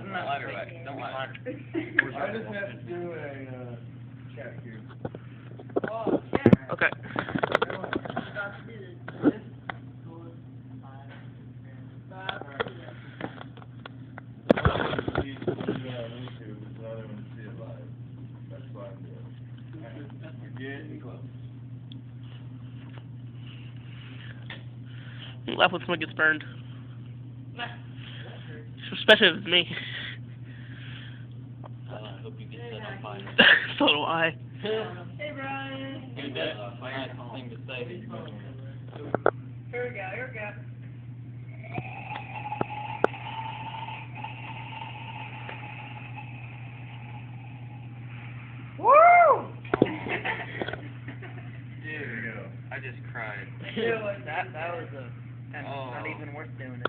Don't lie her back. Don't lie her. I just have to do a check here. Okay. Laugh when someone gets burned. Especially if it's me. I hope you get set on fire. So do I. Hey, Brian. Good, that's a nice thing to say. Here we go, here we go. Woo! Dude, I just cried. That was not even worth doing it.